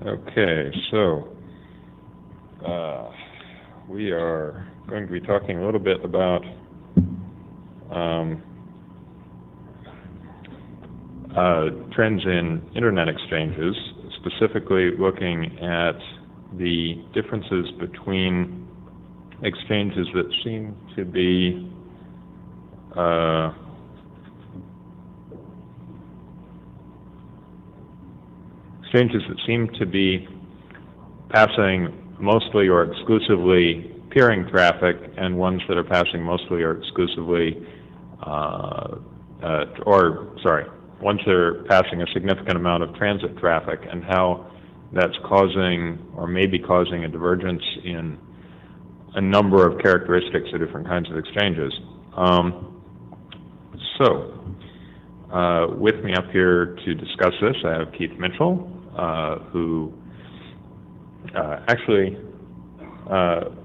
Okay, so we are going to be talking a little bit about trends in Internet exchanges, specifically looking at the differences between exchanges that seem to be passing mostly or exclusively peering traffic, and ones that are passing mostly or exclusively, ones that are passing a significant amount of transit traffic, and how that's causing or may be causing a divergence in a number of characteristics of different kinds of exchanges. With me up here to discuss this, I have Keith Mitchell, who actually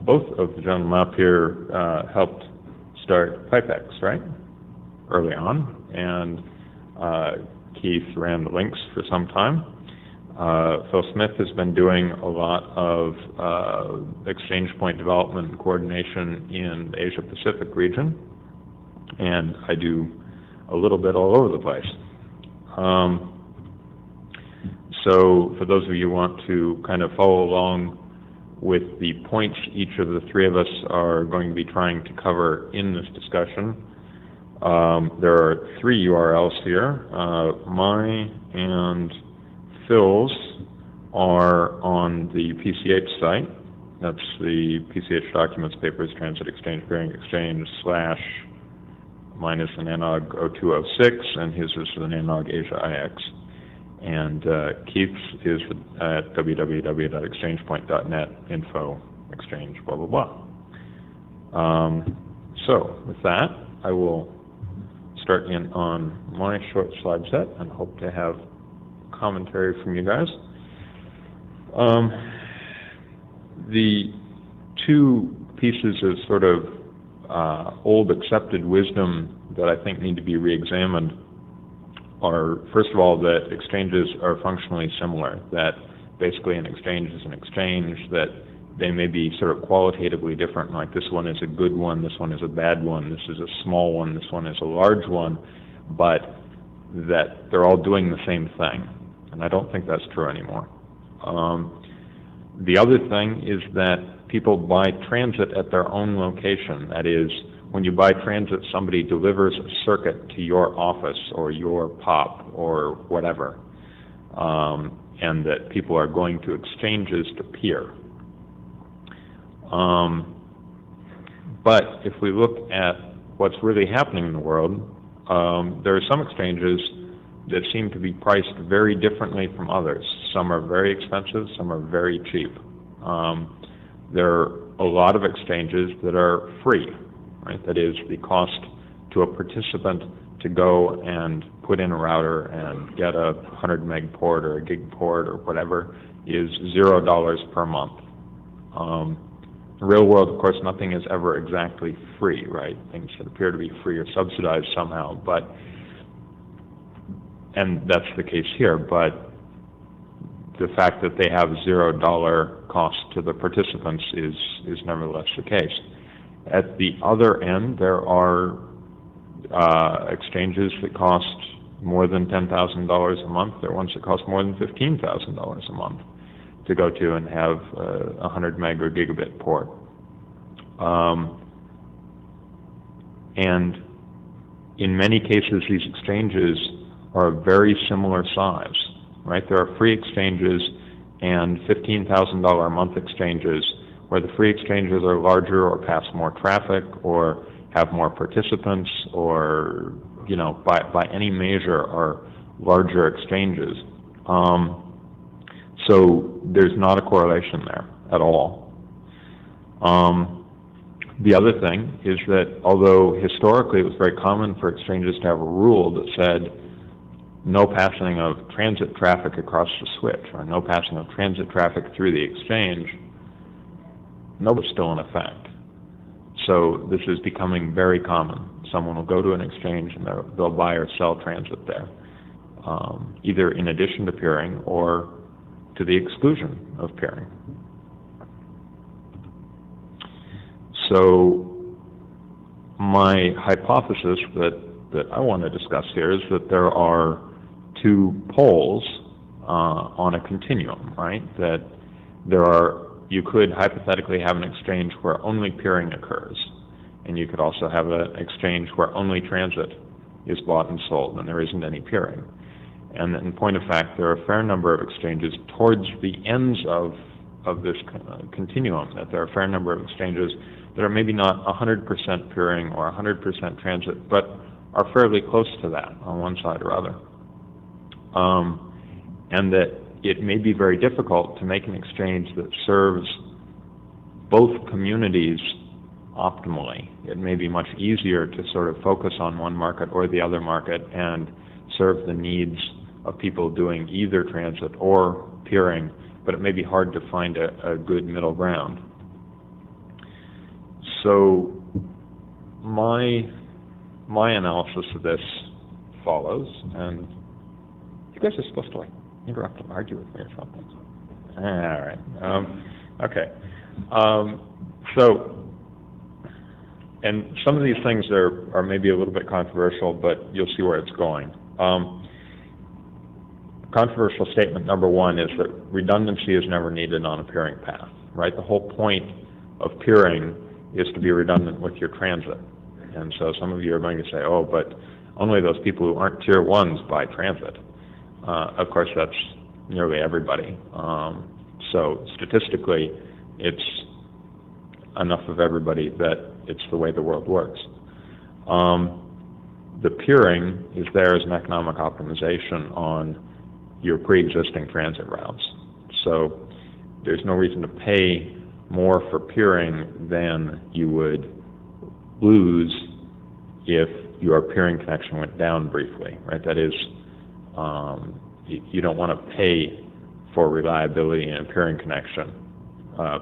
both of the gentlemen up here helped start PipeX, right? Early on, and Keith ran the links for some time. Phil Smith has been doing a lot of exchange point development and coordination in the Asia Pacific region, and I do a little bit all over the place. So for those of you who want to kind of follow along with the points each of the three of us are going to be trying to cover in this discussion, there are three URLs here. Mine and Phil's are on the PCH site. That's the PCH Documents, Papers, Transit Exchange, Peering Exchange / mine is the NANOG 0206, and his is the NANOG Asia IX. And Keith's is at www.exchangepoint.net, info, exchange, blah, blah, blah. So with that, I will start in on my short slide set and hope to have commentary from you guys. The two pieces of sort of old accepted wisdom that I think need to be re-examined are, first of all, that exchanges are functionally similar, that basically an exchange is an exchange, that they may be sort of qualitatively different, like this one is a good one, this one is a bad one, this is a small one, this one is a large one, but that they're all doing the same thing. And I don't think that's true anymore. The other thing is that people buy transit at their own location. That is, when you buy transit, somebody delivers a circuit to your office or your POP or whatever, and that people are going to exchanges to peer. But if we look at what's really happening in the world, there are some exchanges that seem to be priced very differently from others. Some are very expensive, some are very cheap. There are a lot of exchanges that are free, right? That is, the cost to a participant to go and put in a router and get a 100 meg port or a gig port or whatever is $0 per month. In the real world, of course, nothing is ever exactly free, right? Things that appear to be free are subsidized somehow, and that's the case here, but the fact that they have $0 cost to the participants is nevertheless the case. At the other end, there are exchanges that cost more than $10,000 a month. There are ones that cost more than $15,000 a month to go to and have a 100 meg or gigabit port. And in many cases, these exchanges are a very similar size, right? There are free exchanges and $15,000 a month exchanges where the free exchanges are larger or pass more traffic or have more participants or, you know, by any measure are larger exchanges. So there's not a correlation there at all. The other thing is that although historically it was very common for exchanges to have a rule that said no passing of transit traffic across the switch or no passing of transit traffic through the exchange, no, it's still in effect. So this is becoming very common. Someone will go to an exchange and they'll buy or sell transit there, either in addition to peering or to the exclusion of peering. So my hypothesis that I want to discuss here is that there are two poles on a continuum, right? That you could hypothetically have an exchange where only peering occurs, and you could also have an exchange where only transit is bought and sold and there isn't any peering. And in point of fact, there are a fair number of exchanges towards the ends of this continuum, that there are a fair number of exchanges that are maybe not 100% peering or 100% transit, but are fairly close to that on one side or other. And that it may be very difficult to make an exchange that serves both communities optimally. It may be much easier to sort of focus on one market or the other market and serve the needs of people doing either transit or peering, but it may be hard to find a good middle ground. So my analysis of this follows, and you guys are supposed to like interrupt and argue with me or something. All right. Okay. And some of these things are maybe a little bit controversial, but you'll see where it's going. Controversial statement number one is that redundancy is never needed on a peering path, right? The whole point of peering is to be redundant with your transit. And so some of you are going to say, oh, but only those people who aren't tier ones buy transit. Of course, that's nearly everybody. So statistically, it's enough of everybody that it's the way the world works. The peering is there as an economic optimization on your pre-existing transit routes. So there's no reason to pay more for peering than you would lose if your peering connection went down briefly, right? That is, you don't want to pay for reliability in a peering connection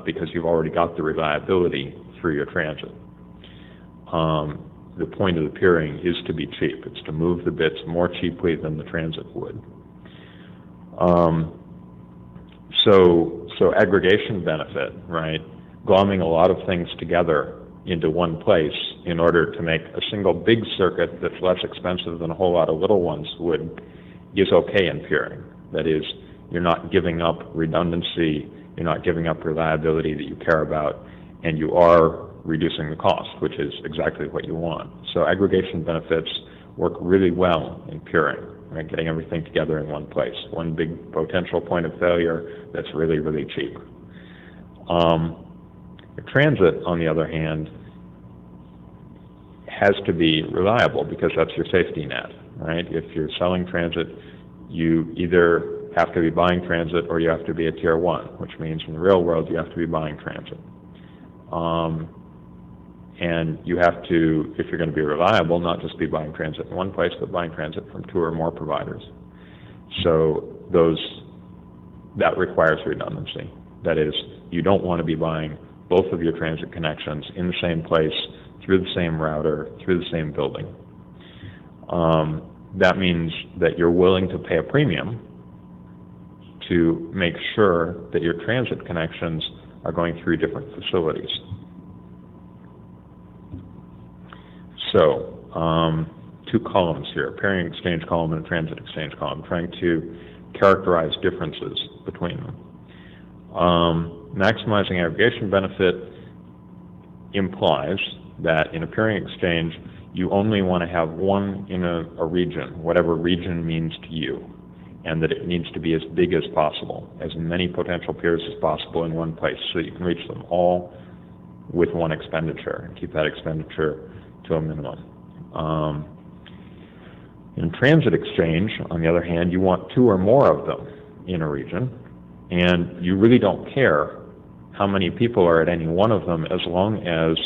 because you've already got the reliability through your transit. The point of the peering is to be cheap. It's to move the bits more cheaply than the transit would. So aggregation benefit, right? Glomming a lot of things together into one place in order to make a single big circuit that's less expensive than a whole lot of little ones is okay in peering. That is, you're not giving up redundancy, you're not giving up reliability that you care about, and you are reducing the cost, which is exactly what you want. So aggregation benefits work really well in peering, right? Getting everything together in one place, one big potential point of failure that's really, really cheap. Transit, on the other hand, has to be reliable because that's your safety net, right? If you're selling transit, you either have to be buying transit or you have to be a tier one, which means in the real world you have to be buying transit. And you have to, if you're going to be reliable, not just be buying transit in one place, but buying transit from two or more providers. So that requires redundancy. That is, you don't want to be buying both of your transit connections in the same place, through the same router, through the same building. That means that you're willing to pay a premium to make sure that your transit connections are going through different facilities. So, two columns here, peering exchange column and transit exchange column, trying to characterize differences between them. Maximizing aggregation benefit implies that in a peering exchange, you only want to have one in a region, whatever region means to you, and that it needs to be as big as possible, as many potential peers as possible in one place, so you can reach them all with one expenditure and keep that expenditure to a minimum. In transit exchange, on the other hand, you want two or more of them in a region, and you really don't care how many people are at any one of them as long as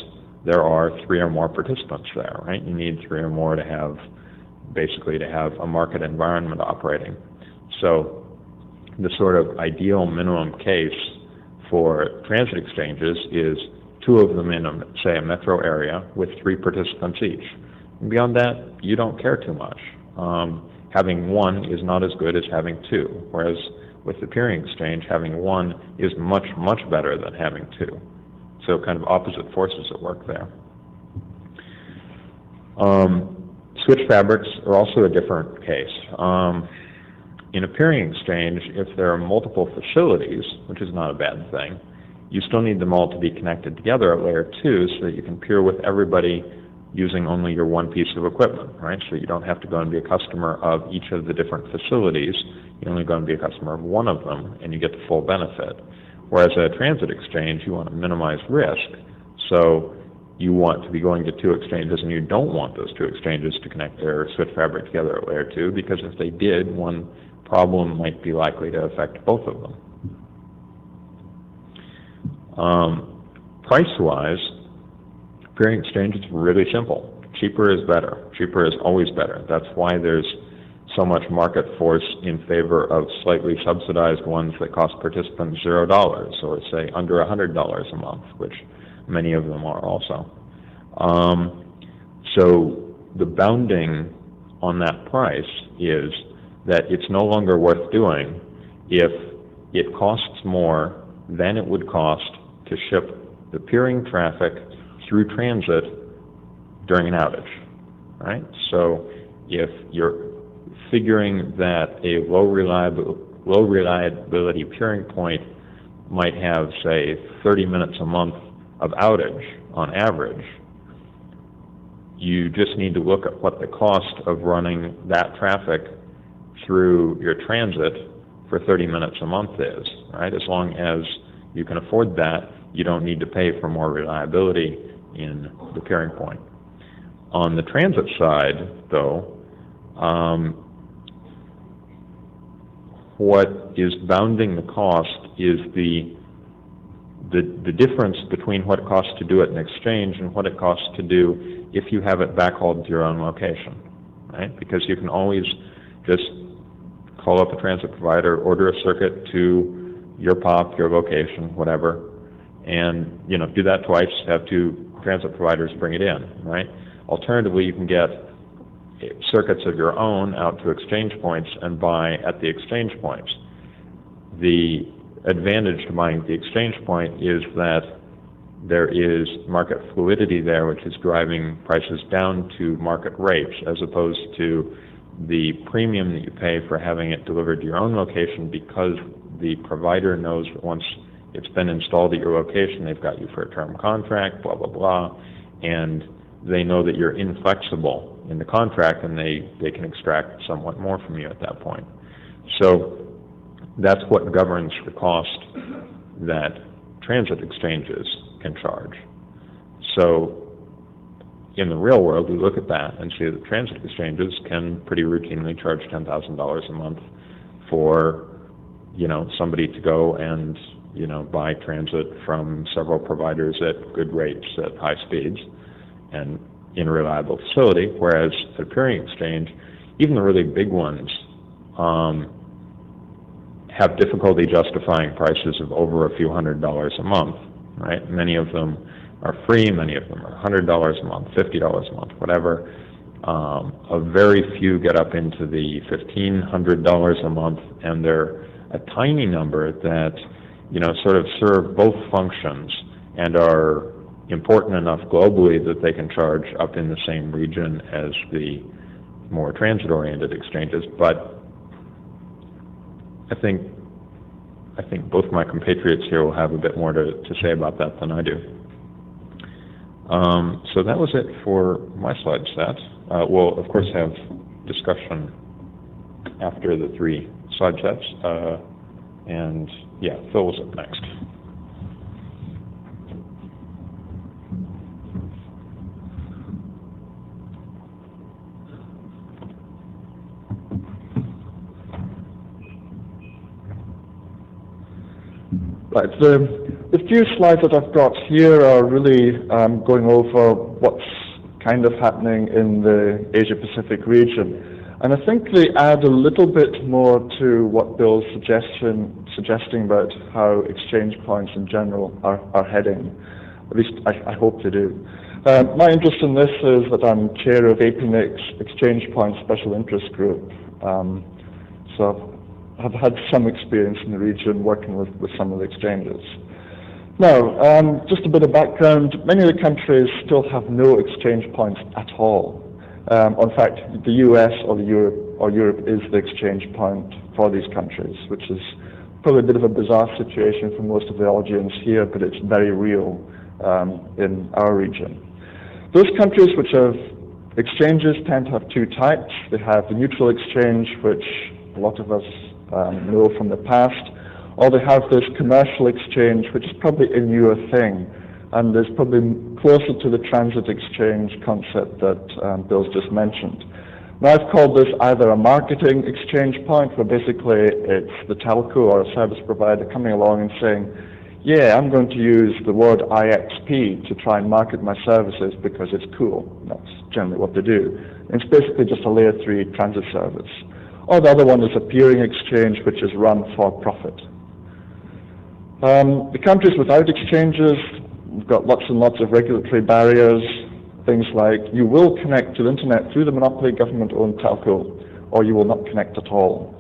there are three or more participants there, right? You need three or more to have, basically to have a market environment operating. So the sort of ideal minimum case for transit exchanges is two of them in, say, a metro area with three participants each. And beyond that, you don't care too much. Having one is not as good as having two, whereas with the peering exchange, having one is much, much better than having two. So kind of opposite forces at work there. Switch fabrics are also a different case. In a peering exchange, if there are multiple facilities, which is not a bad thing, you still need them all to be connected together at layer 2 so that you can peer with everybody using only your one piece of equipment, right? So you don't have to go and be a customer of each of the different facilities. You only go and be a customer of one of them, and you get the full benefit. Whereas at a transit exchange, you want to minimize risk, so you want to be going to two exchanges, and you don't want those two exchanges to connect their switch fabric together at layer 2, because if they did, one problem might be likely to affect both of them. Price-wise, peering exchange is really simple. Cheaper is better. Cheaper is always better. That's why there's so much market force in favor of slightly subsidized ones that cost participants $0, or say under $100 a month, which many of them are also. So the bounding on that price is that it's no longer worth doing if it costs more than it would cost to ship the peering traffic through transit during an outage, right? So if you're figuring that a low reliability peering point might have, say, 30 minutes a month of outage on average, you just need to look at what the cost of running that traffic through your transit for 30 minutes a month is, right? As long as you can afford that, you don't need to pay for more reliability in the peering point. On the transit side, though, what is bounding the cost is the difference between what it costs to do it in exchange and what it costs to do if you have it backhauled to your own location, right? Because you can always just call up a transit provider, order a circuit to your POP, your location, whatever, and do that twice, have two transit providers bring it in, right? Alternatively, you can get circuits of your own out to exchange points and buy at the exchange points. The advantage to buying at the exchange point is that there is market fluidity there, which is driving prices down to market rates, as opposed to the premium that you pay for having it delivered to your own location, because the provider knows that once it's been installed at your location, they've got you for a term contract, blah, blah, blah, and they know that you're inflexible in the contract, and they can extract somewhat more from you at that point. So that's what governs the cost that transit exchanges can charge. So in the real world, we look at that and see that transit exchanges can pretty routinely charge $10,000 a month for somebody to go and buy transit from several providers at good rates at high speeds and in a reliable facility, whereas at a peering exchange, even the really big ones have difficulty justifying prices of over a few $100s a month, right? Many of them are free, many of them are $100 a month, $50 a month, whatever. A very few get up into the $1,500 a month, and they're a tiny number that sort of serve both functions and are important enough globally that they can charge up in the same region as the more transit-oriented exchanges. But I think both my compatriots here will have a bit more to say about that than I do. So that was it for my slide set. We'll, of course, have discussion after the three slide sets. And yeah, Phil was up next. Right, the few slides that I've got here are really going over what's kind of happening in the Asia-Pacific region. And I think they add a little bit more to what Bill's suggesting about how exchange points in general are heading. At least I hope they do. My interest in this is that I'm chair of APNIC's Exchange Point Special Interest Group. So have had some experience in the region working with some of the exchanges. Now, just a bit of background. Many of the countries still have no exchange points at all. In fact, the US or Europe is the exchange point for these countries, which is probably a bit of a bizarre situation for most of the audience here, but it's very real in our region. Those countries which have exchanges tend to have two types. They have the neutral exchange, which a lot of us know from the past, or they have this commercial exchange, which is probably a newer thing, and is probably closer to the transit exchange concept that Bill's just mentioned. Now, I've called this either a marketing exchange point, where basically it's the telco or a service provider coming along and saying, yeah, I'm going to use the word IXP to try and market my services because it's cool. That's generally what they do. And it's basically just a layer 3 transit service. Or the other one is a peering exchange, which is run for profit. The countries without exchanges, we've got lots and lots of regulatory barriers, things like you will connect to the internet through the monopoly government-owned telco, or you will not connect at all.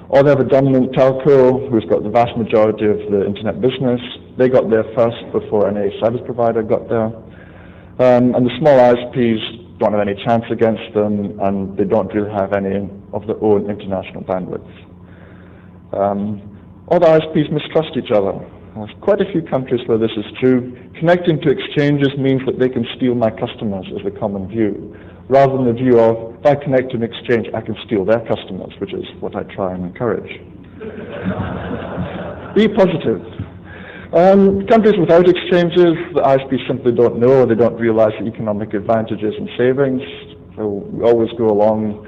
Or they have a dominant telco who's got the vast majority of the internet business. They got there first before any service provider got there. And the small ISPs don't have any chance against them, and they don't really have any of their own international bandwidth. All the ISPs mistrust each other. There's quite a few countries where this is true. Connecting to exchanges means that they can steal my customers, is the common view, rather than the view of, if I connect to an exchange, I can steal their customers, which is what I try and encourage. Be positive. Countries without exchanges, the ISPs simply don't know, they don't realize the economic advantages and savings. So we always go along,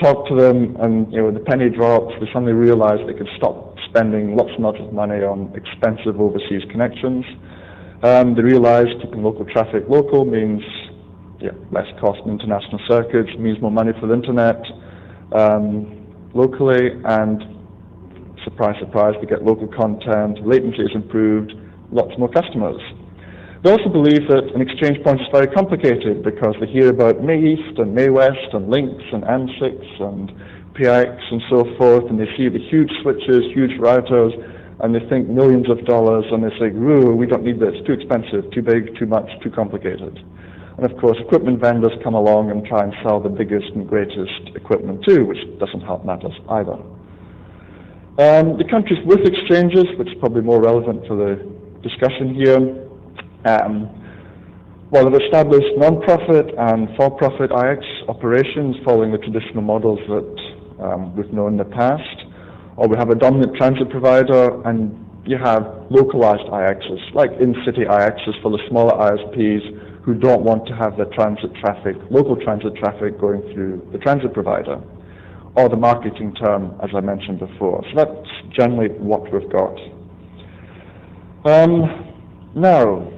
talk to them, and the penny drops, they suddenly realize they can stop spending lots and lots of money on expensive overseas connections. They realize keeping local traffic local means less cost in international circuits, means more money for the internet locally, and surprise, surprise, they get local content, latency is improved, lots more customers. They also believe that an exchange point is very complicated because they hear about May East and May West and links and AN6 and PIX and so forth, and they see the huge switches, huge routers, and they think millions of dollars, and they say, ooh, we don't need this, too expensive, too big, too much, too complicated. And of course, equipment vendors come along and try and sell the biggest and greatest equipment too, which doesn't help matters either. The countries with exchanges, which is probably more relevant for the discussion here, they've established non-profit and for-profit IX operations following the traditional models that we've known in the past, or we have a dominant transit provider, and you have localized IXs, like in-city IXs for the smaller ISPs who don't want to have their transit traffic, local transit traffic going through the transit provider, or the marketing term, as I mentioned before. So that's generally what we've got. Now,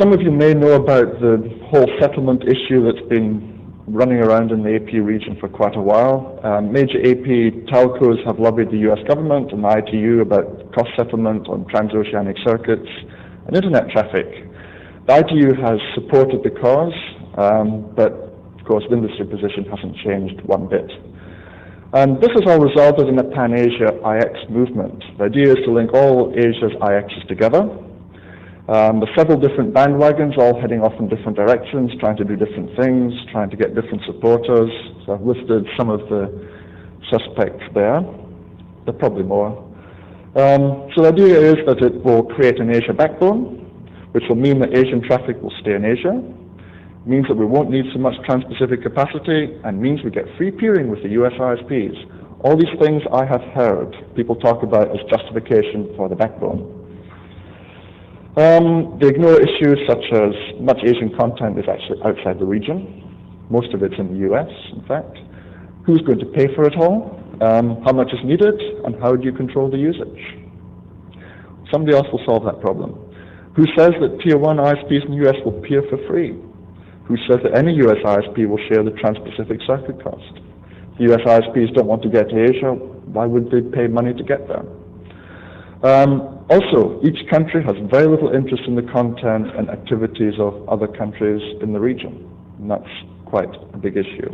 some of you may know about the whole settlement issue that's been running around in the AP region for quite a while. Major AP telcos have lobbied the US government and the ITU about cost settlement on transoceanic circuits and internet traffic. The ITU has supported the cause, but of course the industry position hasn't changed one bit. And this has all resulted in a Pan-Asia IX movement. The idea is to link all Asia's IXs together. There's several different bandwagons all heading off in different directions, trying to do different things, trying to get different supporters. So I've listed some of the suspects there. There are probably more. So the idea is that it will create an Asia backbone, which will mean that Asian traffic will stay in Asia, means that we won't need so much trans-Pacific capacity, and means we get free peering with the US ISPs. All these things I have heard people talk about as justification for the backbone. They ignore issues such as much Asian content is actually outside the region. Most of it's in the US, in fact. Who's going to pay for it all? How much is needed? And how do you control the usage? Somebody else will solve that problem. Who says that Tier 1 ISPs in the US will peer for free? Who says that any US ISP will share the trans-Pacific circuit cost? The US ISPs don't want to get to Asia. Why would they pay money to get there? Also, each country has very little interest in the content and activities of other countries in the region, and that's quite a big issue.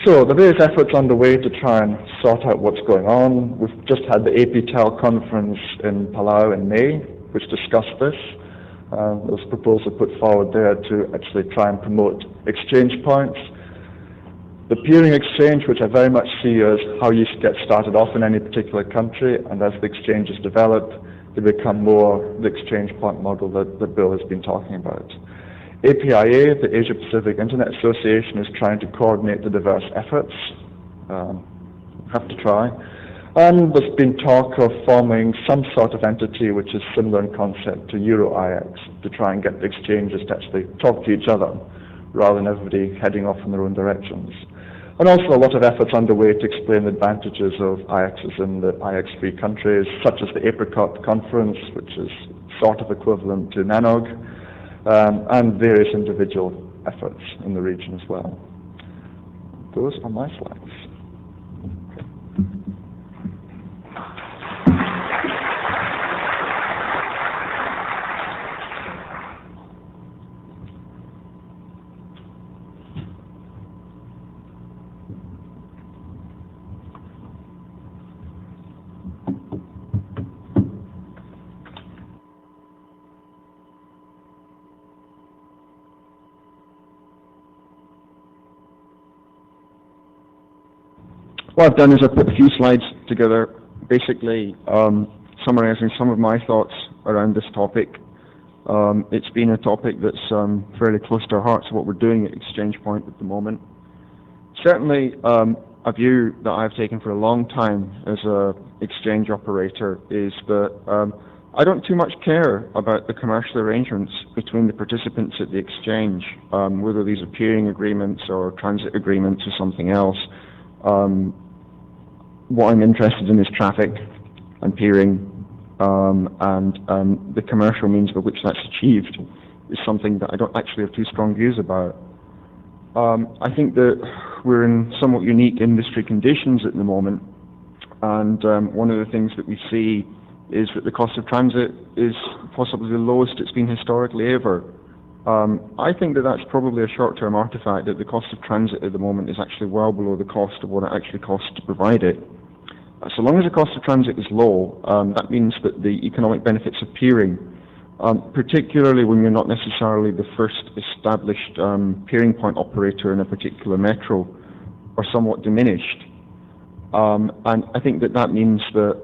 So the various efforts underway to try and sort out what's going on. We've just had the APTEL conference in Palau in May, which discussed this. There was a proposal put forward there to actually try and promote exchange points. The peering exchange, which I very much see as how you get started off in any particular country, and as the exchanges develop, they become more the exchange point model that Bill has been talking about. APIA, the Asia Pacific Internet Association, is trying to coordinate the diverse efforts. Have to try. And there's been talk of forming some sort of entity which is similar in concept to EuroIX, to try and get the exchanges to actually talk to each other, rather than everybody heading off in their own directions. And also a lot of efforts underway to explain the advantages of IXs in the IX-free countries, such as the Apricot Conference, which is sort of equivalent to NANOG, and various individual efforts in the region as well. Those are my slides. What I've done is I've put a few slides together, basically summarizing some of my thoughts around this topic. It's been a topic that's fairly close to our hearts, what we're doing at Exchange Point at the moment. Certainly, a view that I've taken for a long time as an exchange operator is that I don't too much care about the commercial arrangements between the participants at the exchange, whether these are peering agreements or transit agreements or something else. What I'm interested in is traffic and peering, and the commercial means by which that's achieved is something that I don't actually have too strong views about. I think that we're in somewhat unique industry conditions at the moment, and one of the things that we see is that the cost of transit is possibly the lowest it's been historically ever. I think that that's probably a short-term artifact, that the cost of transit at the moment is actually well below the cost of what it actually costs to provide it. So long as the cost of transit is low, that means that the economic benefits of peering, particularly when you're not necessarily the first established peering point operator in a particular metro, are somewhat diminished. And I think that that means that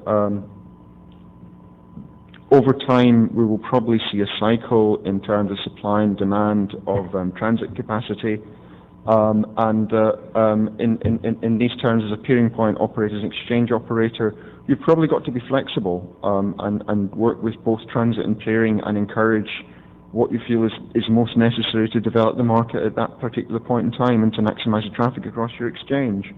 over time, we will probably see a cycle in terms of supply and demand of transit capacity. In these terms, as a peering point operator, as an exchange operator, you've probably got to be flexible and work with both transit and peering and encourage what you feel is most necessary to develop the market at that particular point in time and to maximize the traffic across your exchange.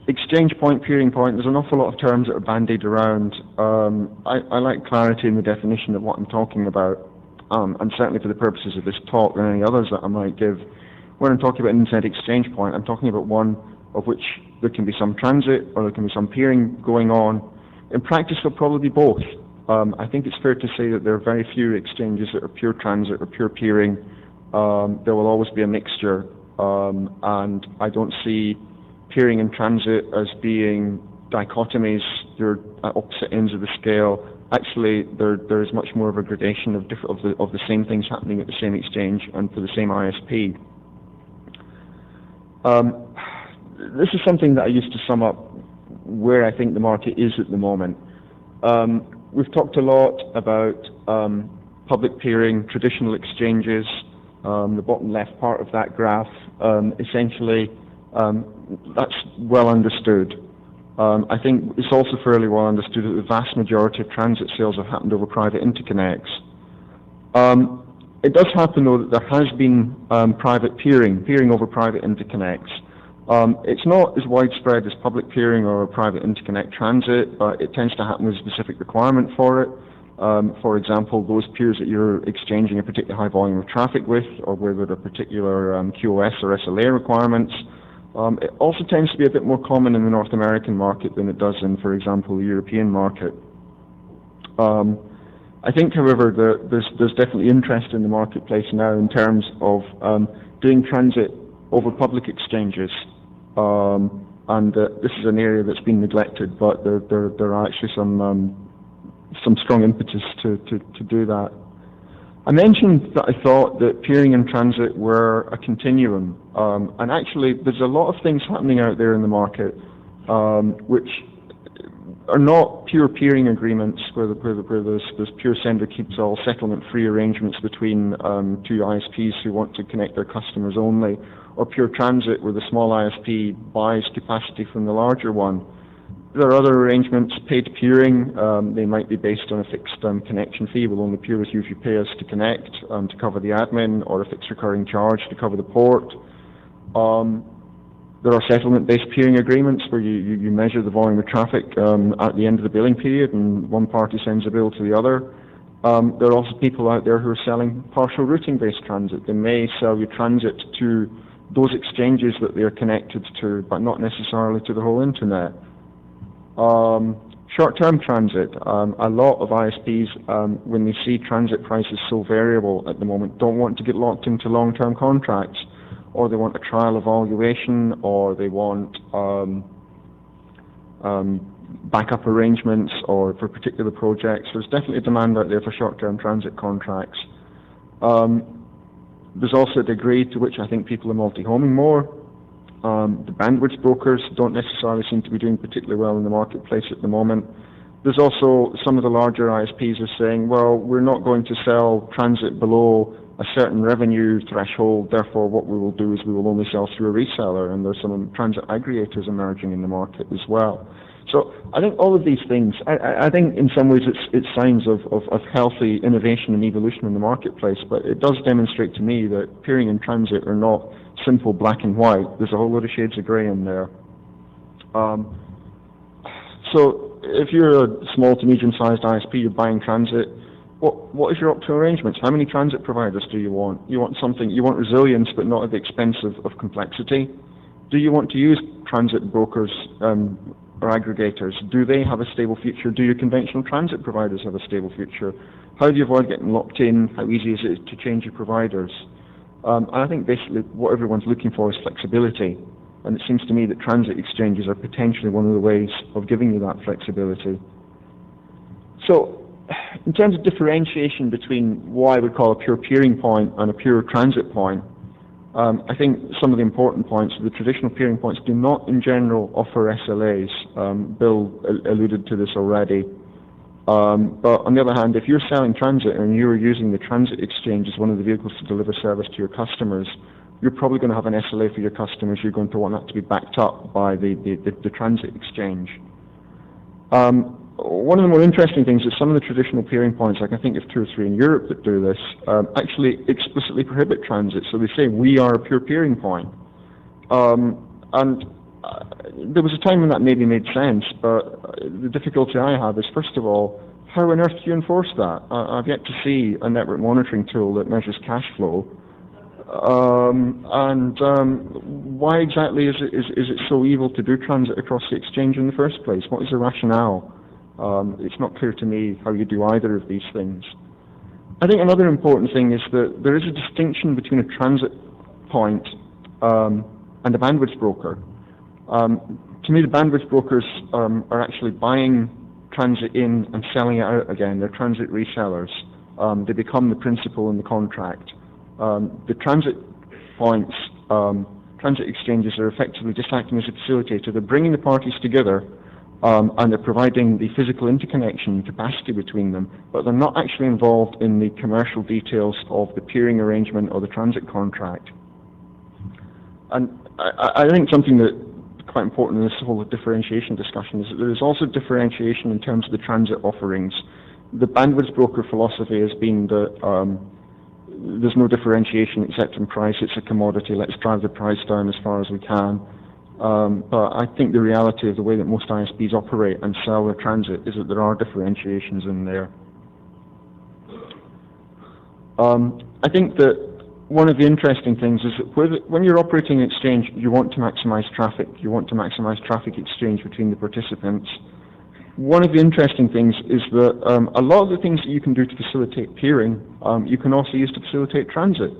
Exchange point, peering point, there's an awful lot of terms that are bandied around. I like clarity in the definition of what I'm talking about, and certainly for the purposes of this talk and any others that I might give. When I'm talking about an internet exchange point, I'm talking about one of which there can be some transit or there can be some peering going on. In practice, there'll probably be both. I think it's fair to say that there are very few exchanges that are pure transit or pure peering. There will always be a mixture, and I don't see peering and transit as being dichotomies. They're at opposite ends of the scale. Actually, there is much more of a gradation of the same things happening at the same exchange and for the same ISP. This is something that I used to sum up where I think the market is at the moment. We've talked a lot about public peering, traditional exchanges. The bottom left part of that graph, essentially, that's well understood. I think it's also fairly well understood that the vast majority of transit sales have happened over private interconnects. It does happen, though, that there has been private peering over private interconnects. It's not as widespread as public peering or private interconnect transit, but it tends to happen with a specific requirement for it. For example, those peers that you're exchanging a particular high volume of traffic with, or where there are particular QoS or SLA requirements. It also tends to be a bit more common in the North American market than it does in, for example, the European market. I think, however, there's definitely interest in the marketplace now in terms of doing transit over public exchanges, and this is an area that's been neglected, but there are actually some strong impetus to do that. I mentioned that I thought that peering and transit were a continuum, and actually there's a lot of things happening out there in the market which are not pure peering agreements where there's pure sender keeps all settlement-free arrangements between two ISPs who want to connect their customers only, or pure transit where the small ISP buys capacity from the larger one. There are other arrangements, paid peering. They might be based on a fixed connection fee. Will only peers usually pay us to connect, to cover the admin, or a fixed recurring charge to cover the port. There are settlement-based peering agreements where you measure the volume of traffic at the end of the billing period, and one party sends a bill to the other. There are also people out there who are selling partial routing-based transit. They may sell you transit to those exchanges that they are connected to, but not necessarily to the whole internet. Short-term transit. A lot of ISPs, when they see transit prices so variable at the moment, don't want to get locked into long-term contracts, or they want a trial evaluation, or they want backup arrangements, or for particular projects. There's definitely a demand out there for short-term transit contracts. There's also a degree to which I think people are multi-homing more. The bandwidth brokers don't necessarily seem to be doing particularly well in the marketplace at the moment. There's also some of the larger ISPs are saying, well, we're not going to sell transit below a certain revenue threshold, therefore what we will do is we will only sell through a reseller, and there's some transit aggregators emerging in the market as well. So I think all of these things, I think in some ways it's signs of healthy innovation and evolution in the marketplace, but it does demonstrate to me that peering and transit are not simple black and white. There's a whole lot of shades of grey in there. So if you're a small to medium-sized ISP, you're buying transit, what is your optimal arrangements? How many transit providers do you want? You want resilience, but not at the expense of complexity. Do you want to use transit brokers or aggregators? Do they have a stable future? Do your conventional transit providers have a stable future? How do you avoid getting locked in? How easy is it to change your providers? I think basically what everyone's looking for is flexibility, and it seems to me that transit exchanges are potentially one of the ways of giving you that flexibility. So, in terms of differentiation between what I would call a pure peering point and a pure transit point, I think some of the important points, the traditional peering points, do not in general offer SLAs. Bill alluded to this already. But on the other hand, if you're selling transit and you're using the transit exchange as one of the vehicles to deliver service to your customers, you're probably going to have an SLA for your customers. You're going to want that to be backed up by the transit exchange. One of the more interesting things is some of the traditional peering points, like I think of 2 or 3 in Europe that do this, actually explicitly prohibit transit. So they say, we are a pure peering point. There was a time when that maybe made sense, but the difficulty I have is, first of all, how on earth do you enforce that? I've yet to see a network monitoring tool that measures cash flow. Why exactly is it so evil to do transit across the exchange in the first place? What is the rationale? It's not clear to me how you do either of these things. I think another important thing is that there is a distinction between a transit point and a bandwidth broker. To me, the bandwidth brokers are actually buying transit in and selling it out again. They're transit resellers. They become the principal in the contract. The transit points, transit exchanges are effectively just acting as a facilitator. They're bringing the parties together, and they're providing the physical interconnection capacity between them, but they're not actually involved in the commercial details of the peering arrangement or the transit contract. And I think something that quite important in this whole differentiation discussion is that there is also differentiation in terms of the transit offerings. The bandwidth broker philosophy has been that there's no differentiation except in price. It's a commodity. Let's drive the price down as far as we can. But I think the reality of the way that most ISPs operate and sell their transit is that there are differentiations in there. I think that one of the interesting things is that when you're operating an exchange, you want to maximize traffic. You want to maximize traffic exchange between the participants. One of the interesting things is that a lot of the things that you can do to facilitate peering, you can also use to facilitate transit.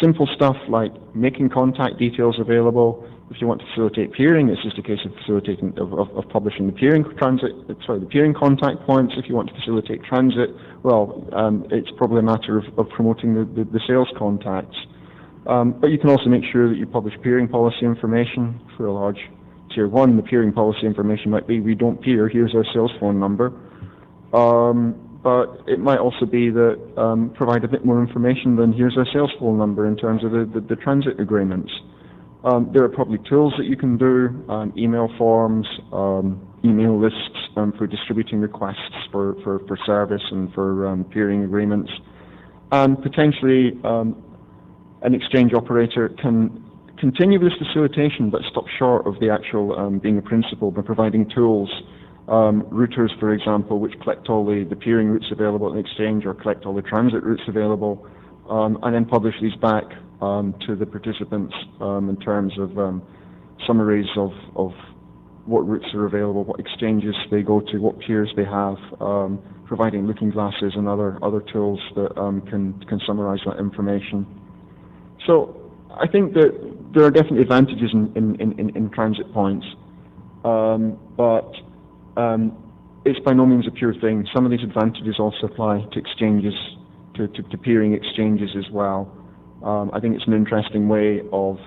simple stuff like making contact details available. If you want to facilitate peering, it's just a case of facilitating of publishing the peering the peering contact points. If you want to facilitate transit, well, it's probably a matter of promoting the sales contacts. But you can also make sure that you publish peering policy information for a large tier 1. The peering policy information might be, we don't peer, here's our sales phone number. But it might also be that provide a bit more information than here's our sales phone number in terms of the transit agreements. There are probably tools that you can do, email forms, email lists for distributing requests for service and for peering agreements. And potentially an exchange operator can continue this facilitation but stop short of the actual being a principal by providing tools, routers, for example, which collect all the peering routes available in exchange or collect all the transit routes available, and then publish these back to the participants in terms of summaries of what routes are available, what exchanges they go to, what peers they have, providing looking glasses and other tools that can summarize that information. So I think that there are definitely advantages in transit points, but it's by no means a pure thing. Some of these advantages also apply to exchanges, to peering exchanges as well. I think it's an interesting way of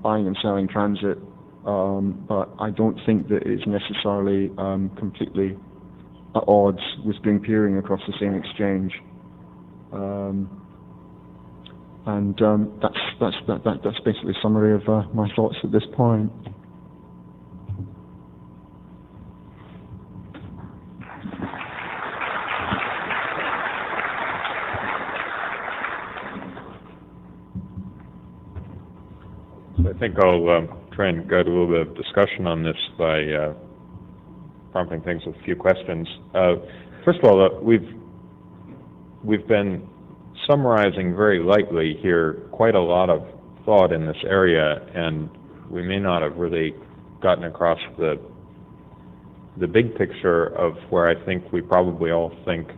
buying and selling transit, but I don't think that it's necessarily completely at odds with doing peering across the same exchange. And that's basically a summary of my thoughts at this point. I think I'll try and guide a little bit of discussion on this by prompting things with a few questions. First of all, we've been summarizing very lightly here quite a lot of thought in this area, and we may not have really gotten across the big picture of where I think we probably all think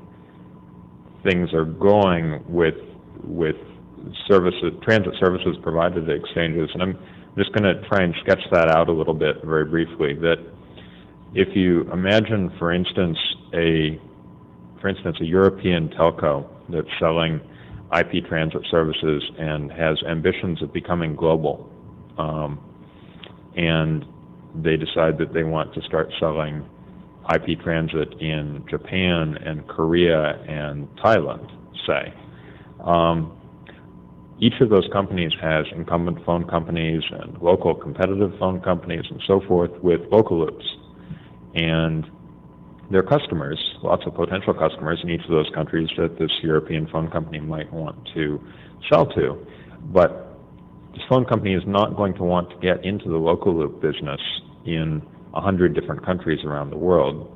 things are going with services, transit services provided to exchanges. And I'm just going to try and sketch that out a little bit very briefly. That if you imagine, for instance, a European telco that's selling IP transit services and has ambitions of becoming global, and they decide that they want to start selling IP transit in Japan and Korea and Thailand, say. Each of those companies has incumbent phone companies and local competitive phone companies and so forth with local loops. And their customers, lots of potential customers in each of those countries that this European phone company might want to sell to. But this phone company is not going to want to get into the local loop business in 100 different countries around the world,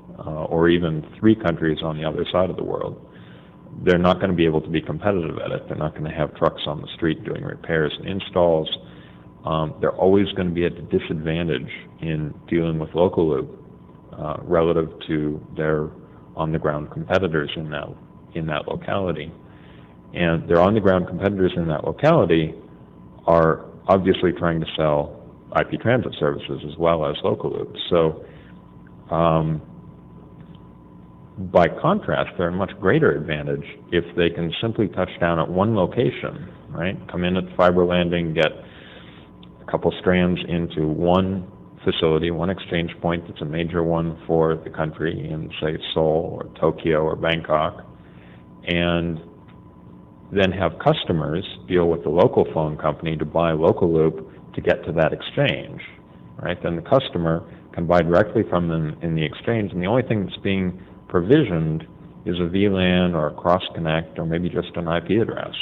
or even 3 countries on the other side of the world. They're not going to be able to be competitive at it. They're not going to have trucks on the street doing repairs and installs. They're always going to be at a disadvantage in dealing with local loop relative to their on-the-ground competitors in that locality. And their on-the-ground competitors in that locality are obviously trying to sell IP transit services as well as local loops. So by contrast, they're a much greater advantage if they can simply touch down at one location, right? Come in at the fiber landing, get a couple strands into one facility, one exchange point that's a major one for the country in, say, Seoul or Tokyo or Bangkok, and then have customers deal with the local phone company to buy local loop to get to that exchange, right? Then the customer can buy directly from them in the exchange, and the only thing that's being provisioned is a VLAN or a cross-connect or maybe just an IP address.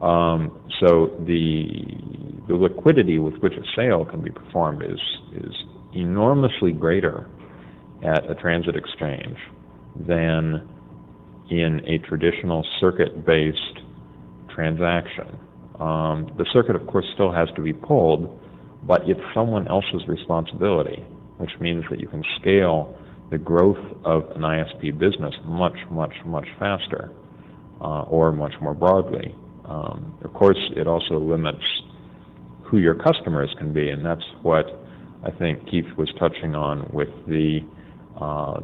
So the liquidity with which a sale can be performed is enormously greater at a transit exchange than in a traditional circuit-based transaction. The circuit, of course, still has to be pulled, but it's someone else's responsibility, which means that you can scale the growth of an ISP business much, much, much faster, or much more broadly, Of course, it also limits who your customers can be, and that's what I think Keith was touching on with the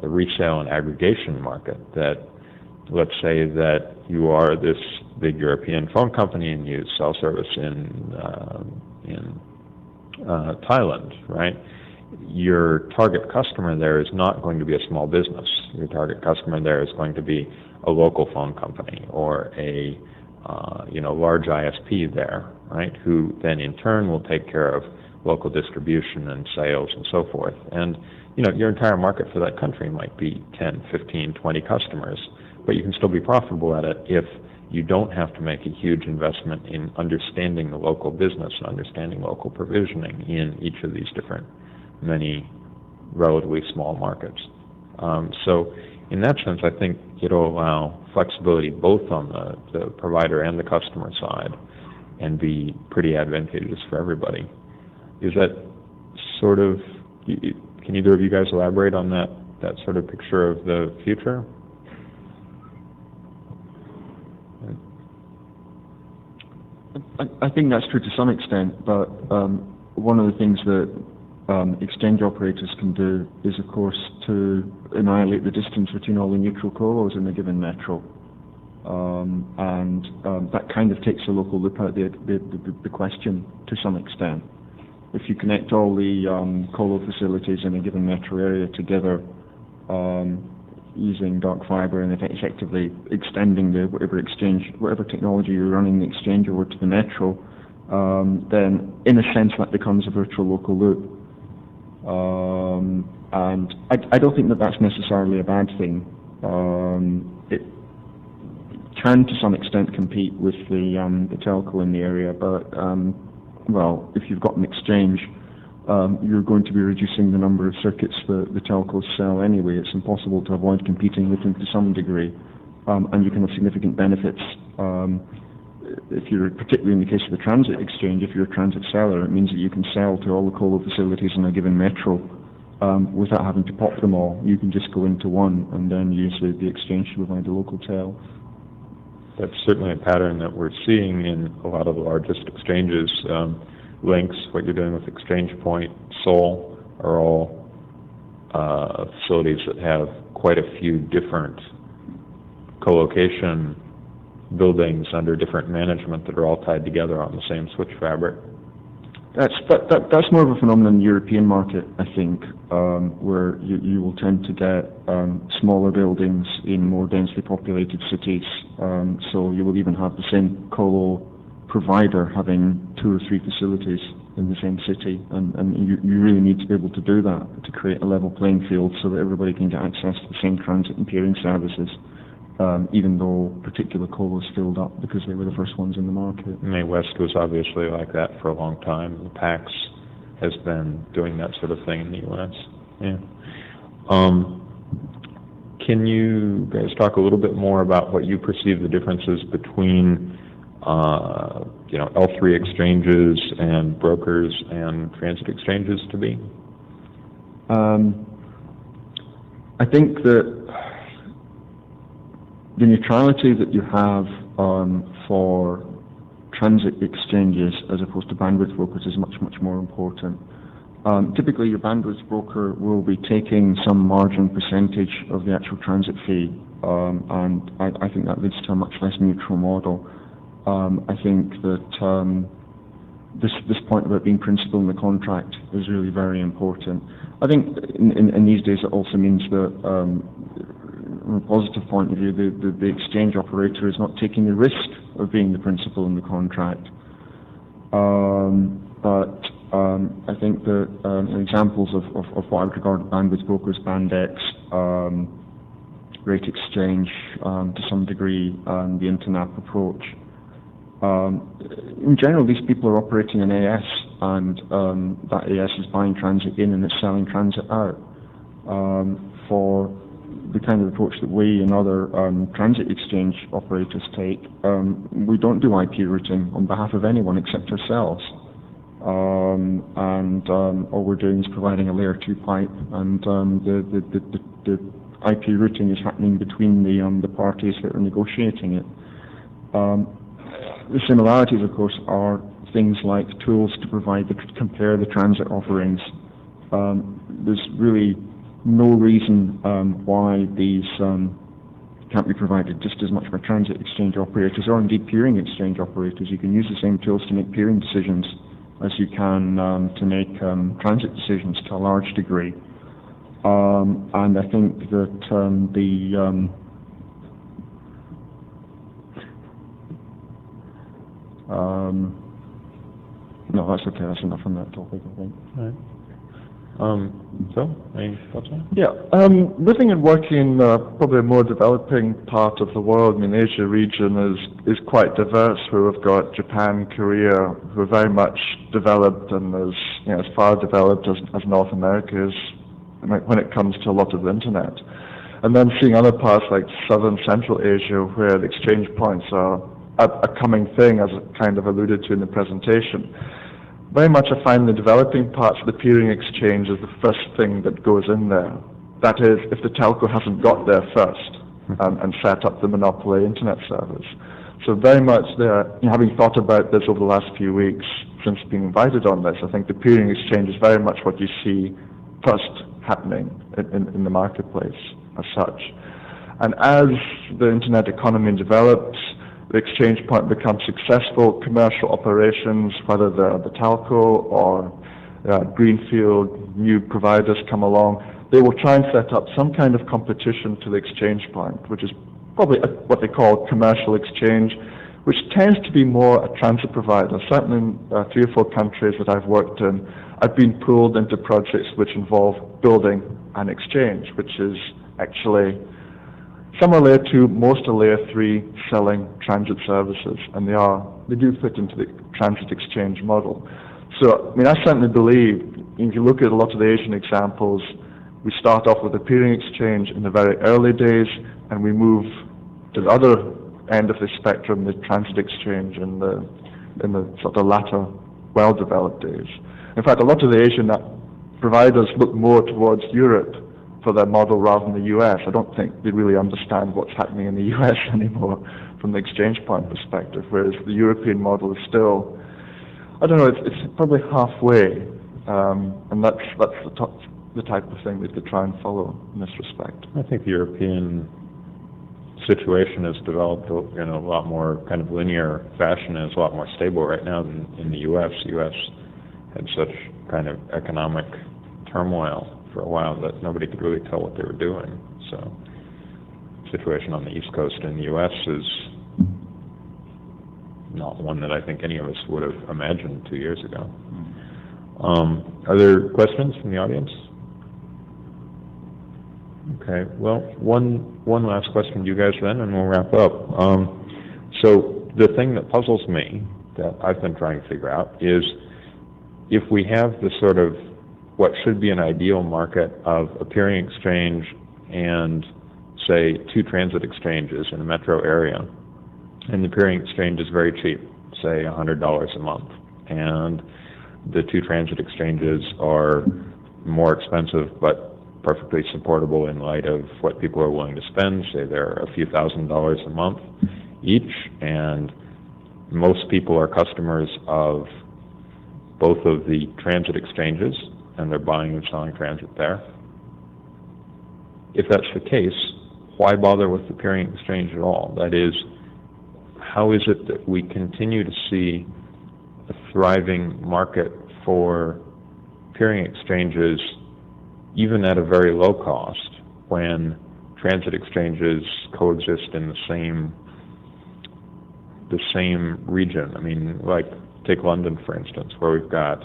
resale and aggregation market. That let's say that you are this big European phone company and you sell service in Thailand, right? Your target customer there is not going to be a small business. Your target customer there is going to be a local phone company or a large ISP there, right? Who then in turn will take care of local distribution and sales and so forth. And your entire market for that country might be 10, 15, 20 customers, but you can still be profitable at it if you don't have to make a huge investment in understanding the local business and understanding local provisioning in each of these different, many relatively small markets. So in that sense, I think it'll allow flexibility both on the provider and the customer side and be pretty advantageous for everybody. Is that sort of, can either of you guys elaborate on that sort of picture of the future? I think that's true to some extent, but one of the things that exchange operators can do is, of course, to annihilate the distance between all the neutral colos in a given metro. And that kind of takes the local loop out of the question to some extent. If you connect all the colo facilities in a given metro area together using dark fiber and effectively extending whatever technology you're running the exchange over to the metro, then in a sense that becomes a virtual local loop. And I don't think that that's necessarily a bad thing. It can to some extent compete with the telco in the area, but well, if you've got an exchange, you're going to be reducing the number of circuits that the telcos sell anyway. It's impossible to avoid competing with them to some degree, and you can have significant benefits. If you're, particularly in the case of the transit exchange, if you're a transit seller, it means that you can sell to all the colo facilities in a given metro without having to pop them all. You can just go into one and then use the exchange to provide a local tail. That's certainly a pattern that we're seeing in a lot of the largest exchanges. Links, what you're doing with Exchange Point, Seoul, are all facilities that have quite a few different co-location buildings under different management that are all tied together on the same switch fabric. That's more of a phenomenon in the European market, I think, where you will tend to get smaller buildings in more densely populated cities. So you will even have the same colo provider having 2 or 3 facilities in the same city, and you really need to be able to do that to create a level playing field so that everybody can get access to the same transit and peering services. Even though particular colos filled up because they were the first ones in the market. And West was obviously like that for a long time. The PAX has been doing that sort of thing in the U.S. Yeah. Can you guys talk a little bit more about what you perceive the differences between L3 exchanges and brokers and transit exchanges to be? I think that the neutrality that you have for transit exchanges as opposed to bandwidth brokers is much, much more important. Typically, your bandwidth broker will be taking some margin percentage of the actual transit fee, and I think that leads to a much less neutral model. I think that this point about being principal in the contract is really very important. I think in these days it also means that from a positive point of view, the exchange operator is not taking the risk of being the principal in the contract. But I think that examples of what I would regard as bandwidth brokers, Bandex, Rate Exchange, to some degree, the Internap approach. In general, these people are operating an AS, and that AS is buying transit in and it's selling transit out. For the kind of approach that we and other transit exchange operators take, we don't do IP routing on behalf of anyone except ourselves. And all we're doing is providing a layer 2 pipe, and the IP routing is happening between the parties that are negotiating it. The similarities, of course, are things like tools to compare the transit offerings. There's really no reason why these can't be provided just as much by transit exchange operators or indeed peering exchange operators. You can use the same tools to make peering decisions as you can to make transit decisions to a large degree. And I think that no, that's okay. That's enough on that topic, I think. All right. Phil, any thoughts on it? Yeah, living and working in probably a more developing part of the world. I mean, Asia region is quite diverse. Where we've got Japan, Korea, who are very much developed and as far developed as North America is when it comes to a lot of the internet. And then seeing other parts like Southern Central Asia, where the exchange points are a coming thing, as kind of alluded to in the presentation. Very much I find the developing parts of the peering exchange is the first thing that goes in there. That is, if the telco hasn't got there first and set up the monopoly internet service. So very much there, having thought about this over the last few weeks since being invited on this, I think the peering exchange is very much what you see first happening in the marketplace as such. And as the internet economy develops, the exchange point becomes successful, commercial operations, whether they're the telco or greenfield, new providers come along, they will try and set up some kind of competition to the exchange point, which is probably what they call commercial exchange, which tends to be more a transit provider. Certainly in 3 or 4 countries that I've worked in, I've been pulled into projects which involve building an exchange, which is actually some are layer 2, most are layer 3 selling transit services, and they do fit into the transit exchange model. So, I mean, I certainly believe, if you look at a lot of the Asian examples, we start off with a peering exchange in the very early days, and we move to the other end of the spectrum, the transit exchange in the sort of latter, well-developed days. In fact, a lot of the Asian providers look more towards Europe for their model rather than the US. I don't think they really understand what's happening in the US anymore from the exchange point perspective, whereas the European model is still, I don't know, it's probably halfway, and that's the type of thing that they try and follow in this respect. I think the European situation has developed in a lot more kind of linear fashion and is a lot more stable right now than in the US. The US had such kind of economic turmoil for a while that nobody could really tell what they were doing. So the situation on the East Coast in the U.S. is not one that I think any of us would have imagined 2 years ago. Are there questions from the audience? Okay, well, one last question to you guys then, and we'll wrap up. So the thing that puzzles me, that I've been trying to figure out, is if we have this sort of what should be an ideal market of a peering exchange and, say, 2 transit exchanges in a metro area, and the peering exchange is very cheap, say $100 a month, and the 2 transit exchanges are more expensive but perfectly supportable in light of what people are willing to spend, say they're a few $1,000s a month each, and most people are customers of both of the transit exchanges, and they're buying and selling transit there. If that's the case, why bother with the peering exchange at all? That is, how is it that we continue to see a thriving market for peering exchanges even at a very low cost when transit exchanges coexist in the same region? I mean, like, take London, for instance, where we've got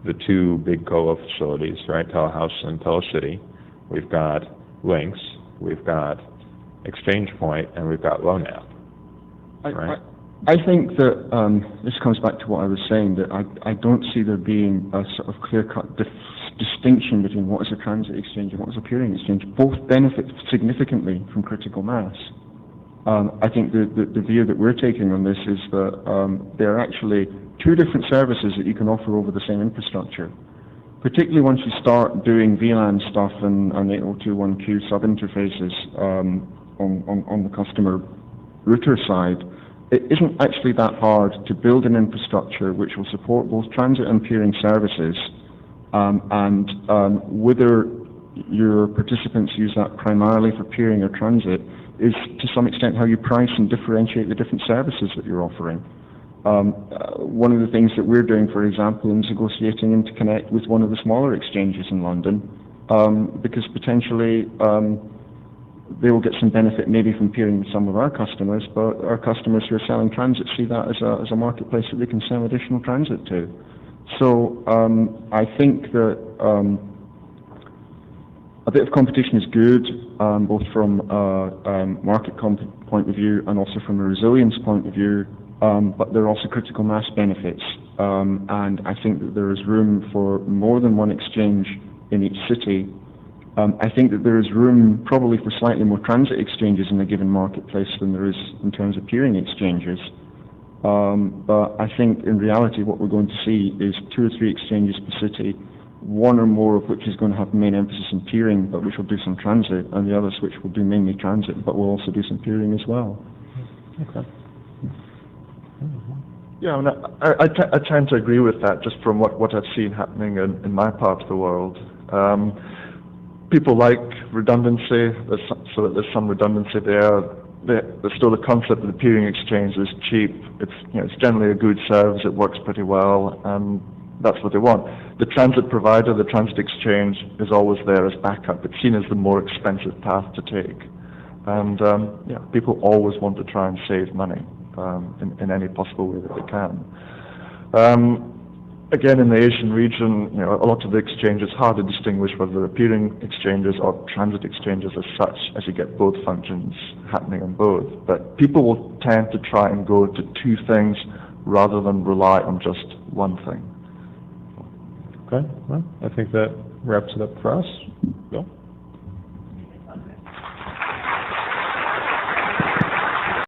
the 2 big colo facilities, right, Telehouse and Telecity. We've got Links, we've got Exchange Point, and we've got LoNaP. Right? I think that this comes back to what I was saying, that I don't see there being a sort of clear-cut distinction between what is a transit exchange and what is a peering exchange. Both benefit significantly from critical mass. I think the view that we're taking on this is that there are actually 2 different services that you can offer over the same infrastructure. Particularly once you start doing VLAN stuff and 8021Q sub-interfaces on the customer router side, it isn't actually that hard to build an infrastructure which will support both transit and peering services, whether your participants use that primarily for peering or transit is to some extent how you price and differentiate the different services that you're offering. One of the things that we're doing, for example, is negotiating interconnect with one of the smaller exchanges in London, because potentially they will get some benefit maybe from peering with some of our customers, but our customers who are selling transit see that as a marketplace that they can sell additional transit to. So I think that a bit of competition is good, both from a market point of view and also from a resilience point of view, but there are also critical mass benefits, and I think that there is room for more than one exchange in each city. I think that there is room probably for slightly more transit exchanges in a given marketplace than there is in terms of peering exchanges. But I think in reality what we're going to see is 2 or 3 exchanges per city, one or more of which is going to have main emphasis in peering, but which will do some transit, and the others which will do mainly transit, but will also do some peering as well. Okay. Yeah, I tend to agree with that, just from what I've seen happening in my part of the world. People like redundancy, so that there's some redundancy there. There's still the concept that the peering exchange is cheap. It's generally a good service. It works pretty well, and that's what they want. The transit provider, the transit exchange, is always there as backup. It's seen as the more expensive path to take, and people always want to try and save money in any possible way that they can. Again, in the Asian region, a lot of the exchanges, hard to distinguish whether they're peering exchanges or transit exchanges as such, as you get both functions happening on both. But people will tend to try and go to 2 things rather than rely on just one thing. Okay, well, I think that wraps it up for us.